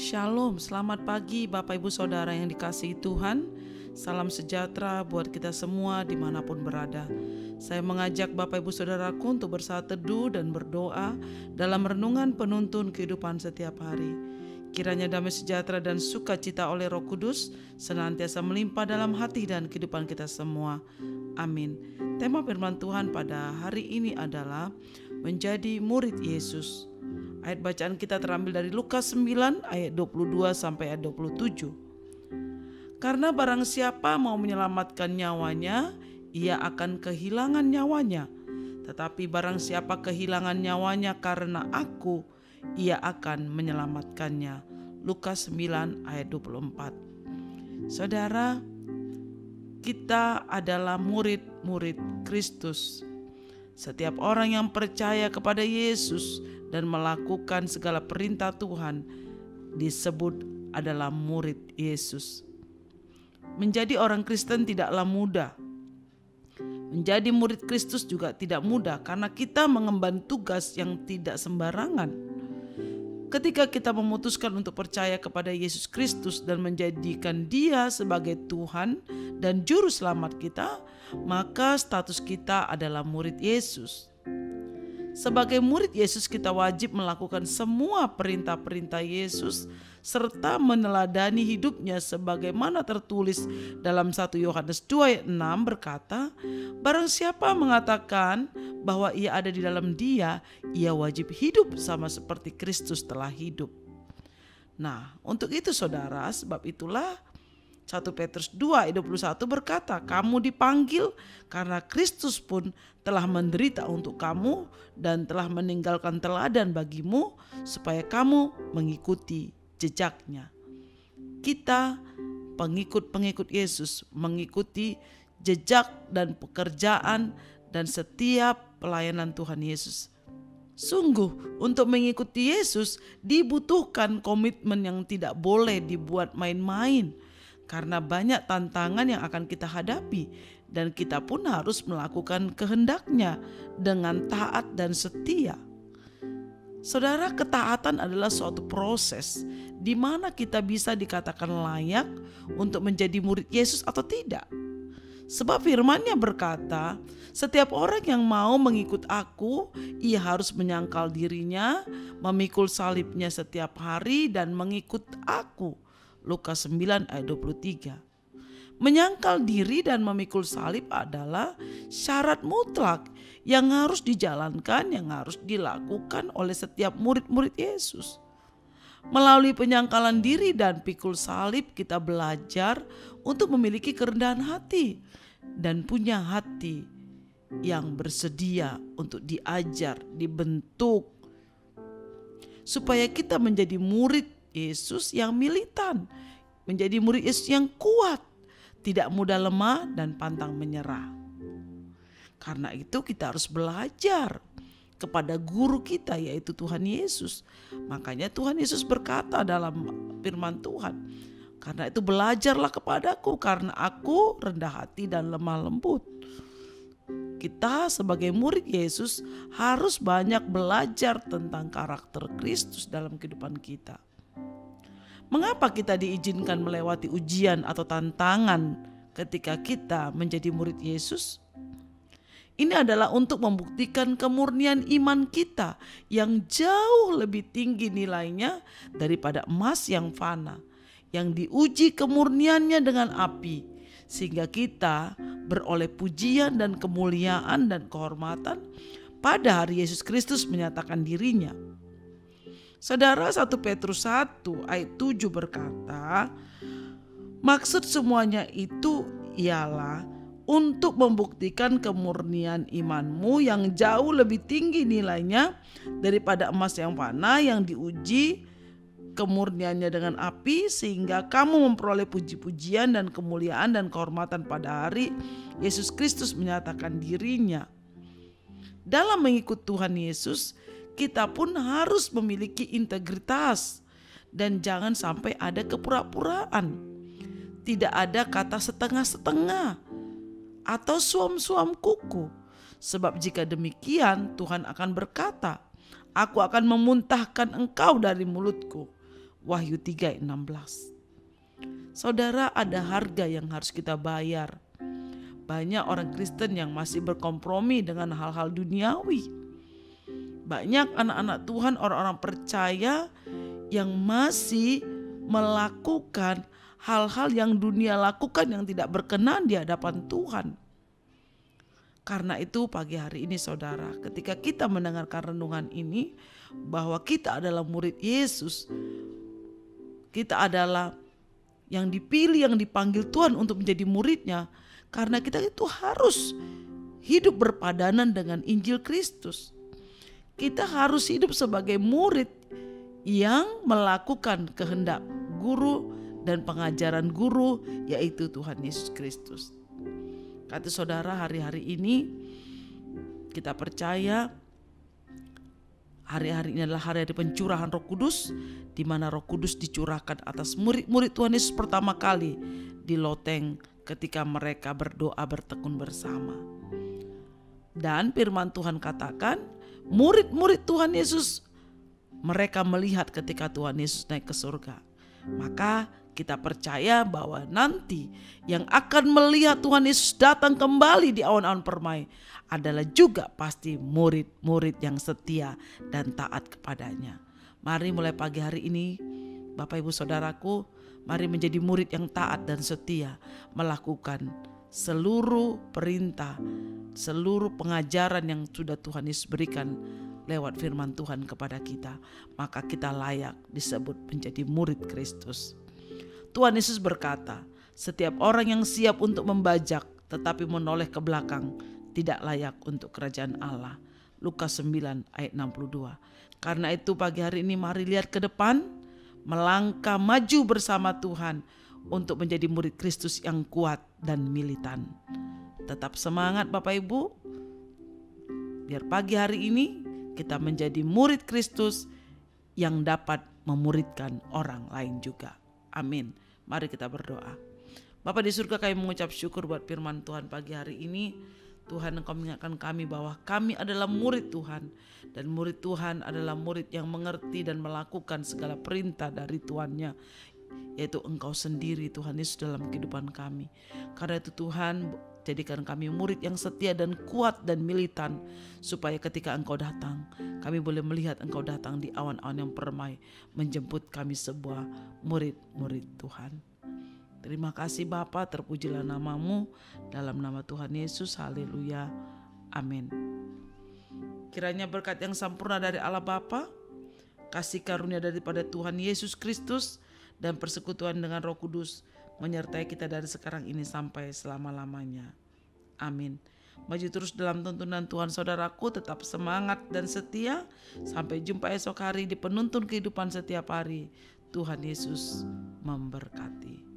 Shalom, selamat pagi Bapak Ibu Saudara yang dikasihi Tuhan. Salam sejahtera buat kita semua dimanapun berada. Saya mengajak Bapak Ibu Saudaraku untuk bersaat teduh dan berdoa dalam renungan penuntun kehidupan setiap hari. Kiranya damai sejahtera dan sukacita oleh Roh Kudus senantiasa melimpah dalam hati dan kehidupan kita semua. Amin. Tema firman Tuhan pada hari ini adalah menjadi murid Yesus. Ayat bacaan kita terambil dari Lukas 9 ayat 22 sampai ayat 27. Karena barang siapa mau menyelamatkan nyawanya, ia akan kehilangan nyawanya. Tetapi barang siapa kehilangan nyawanya karena aku, ia akan menyelamatkannya. Lukas 9 ayat 24. Saudara, kita adalah murid-murid Kristus. Setiap orang yang percaya kepada Yesus dan melakukan segala perintah Tuhan disebut adalah murid Yesus. Menjadi orang Kristen tidaklah mudah. Menjadi murid Kristus juga tidak mudah karena kita mengemban tugas yang tidak sembarangan. Ketika kita memutuskan untuk percaya kepada Yesus Kristus dan menjadikan Dia sebagai Tuhan dan Juru Selamat kita, maka status kita adalah murid Yesus. Sebagai murid Yesus, kita wajib melakukan semua perintah-perintah Yesus serta meneladani hidupnya sebagaimana tertulis dalam 1 Yohanes 2 ayat 6 berkata, barang siapa mengatakan bahwa ia ada di dalam Dia, ia wajib hidup sama seperti Kristus telah hidup. Nah, untuk itu saudara, sebab itulah 1 Petrus 2 ayat 21 berkata, kamu dipanggil karena Kristus pun telah menderita untuk kamu dan telah meninggalkan teladan bagimu supaya kamu mengikuti jejaknya. Kita pengikut-pengikut Yesus mengikuti jejak dan pekerjaan dan setiap pelayanan Tuhan Yesus. Sungguh untuk mengikuti Yesus dibutuhkan komitmen yang tidak boleh dibuat main-main. Karena banyak tantangan yang akan kita hadapi dan kita pun harus melakukan kehendaknya dengan taat dan setia. Saudara, ketaatan adalah suatu proses di mana kita bisa dikatakan layak untuk menjadi murid Yesus atau tidak. Sebab firman-Nya berkata, setiap orang yang mau mengikut aku, ia harus menyangkal dirinya, memikul salibnya setiap hari dan mengikut aku. Lukas 9 ayat 23. Menyangkal diri dan memikul salib adalah syarat mutlak yang harus dijalankan, yang harus dilakukan oleh setiap murid-murid Yesus. Melalui penyangkalan diri dan pikul salib kita belajar untuk memiliki kerendahan hati dan punya hati yang bersedia untuk diajar, dibentuk supaya kita menjadi murid Yesus yang militan, menjadi murid Yesus yang kuat, tidak mudah lemah dan pantang menyerah. Karena itu kita harus belajar kepada guru kita yaitu Tuhan Yesus. Makanya Tuhan Yesus berkata dalam firman Tuhan, karena itu belajarlah kepadaku karena aku rendah hati dan lemah lembut. Kita sebagai murid Yesus harus banyak belajar tentang karakter Kristus dalam kehidupan kita. Mengapa kita diizinkan melewati ujian atau tantangan ketika kita menjadi murid Yesus? Ini adalah untuk membuktikan kemurnian iman kita yang jauh lebih tinggi nilainya daripada emas yang fana, yang diuji kemurniannya dengan api, sehingga kita beroleh pujian dan kemuliaan dan kehormatan pada hari Yesus Kristus menyatakan dirinya. Saudara, 1 Petrus 1 ayat 7 berkata, maksud semuanya itu ialah untuk membuktikan kemurnian imanmu yang jauh lebih tinggi nilainya daripada emas yang fana yang diuji kemurniannya dengan api, sehingga kamu memperoleh puji-pujian dan kemuliaan dan kehormatan pada hari Yesus Kristus menyatakan dirinya. Dalam mengikut Tuhan Yesus, kita pun harus memiliki integritas dan jangan sampai ada kepura-puraan. Tidak ada kata setengah-setengah atau suam-suam kuku. Sebab jika demikian Tuhan akan berkata, aku akan memuntahkan engkau dari mulutku. Wahyu 3 ayat 16. Saudara, ada harga yang harus kita bayar. Banyak orang Kristen yang masih berkompromi dengan hal-hal duniawi. Banyak anak-anak Tuhan, orang-orang percaya yang masih melakukan hal-hal yang dunia lakukan yang tidak berkenan di hadapan Tuhan. Karena itu pagi hari ini saudara, ketika kita mendengarkan renungan ini, bahwa kita adalah murid Yesus, kita adalah yang dipilih, yang dipanggil Tuhan untuk menjadi muridnya. Karena kita itu harus hidup berpadanan dengan Injil Kristus. Kita harus hidup sebagai murid yang melakukan kehendak guru dan pengajaran guru, yaitu Tuhan Yesus Kristus. Kata saudara, hari-hari ini kita percaya hari-hari ini adalah hari pencurahan Roh Kudus, di mana Roh Kudus dicurahkan atas murid-murid Tuhan Yesus pertama kali di loteng ketika mereka berdoa bertekun bersama. Dan firman Tuhan katakan, murid-murid Tuhan Yesus mereka melihat ketika Tuhan Yesus naik ke surga. Maka kita percaya bahwa nanti yang akan melihat Tuhan Yesus datang kembali di awan-awan permai adalah juga pasti murid-murid yang setia dan taat kepadanya. Mari mulai pagi hari ini, Bapak Ibu Saudaraku, mari menjadi murid yang taat dan setia, melakukan seluruh perintah, seluruh pengajaran yang sudah Tuhan Yesus berikan lewat firman Tuhan kepada kita. Maka kita layak disebut menjadi murid Kristus. Tuhan Yesus berkata, setiap orang yang siap untuk membajak tetapi menoleh ke belakang tidak layak untuk kerajaan Allah. Lukas 9 ayat 62. Karena itu pagi hari ini mari lihat ke depan, melangkah maju bersama Tuhan untuk menjadi murid Kristus yang kuat dan militan. Tetap semangat Bapak Ibu. Biar pagi hari ini kita menjadi murid Kristus yang dapat memuridkan orang lain juga. Amin. Mari kita berdoa. Bapa di surga, kami mengucap syukur buat firman Tuhan pagi hari ini. Tuhan, Engkau mengingatkan kami bahwa kami adalah murid Tuhan. Dan murid Tuhan adalah murid yang mengerti dan melakukan segala perintah dari Tuhannya, yaitu Engkau sendiri Tuhan Yesus dalam kehidupan kami. Karena itu Tuhan, jadikan kami murid yang setia dan kuat dan militan, supaya ketika Engkau datang, kami boleh melihat Engkau datang di awan-awan yang permai, menjemput kami sebuah murid-murid Tuhan. Terima kasih Bapa, terpujilah nama-Mu, dalam nama Tuhan Yesus, haleluya, amin. Kiranya berkat yang sempurna dari Allah Bapa, kasih karunia daripada Tuhan Yesus Kristus, dan persekutuan dengan Roh Kudus menyertai kita dari sekarang ini sampai selama-lamanya. Amin. Maju terus dalam tuntunan Tuhan saudaraku, tetap semangat dan setia. Sampai jumpa esok hari di penuntun kehidupan setiap hari. Tuhan Yesus memberkati.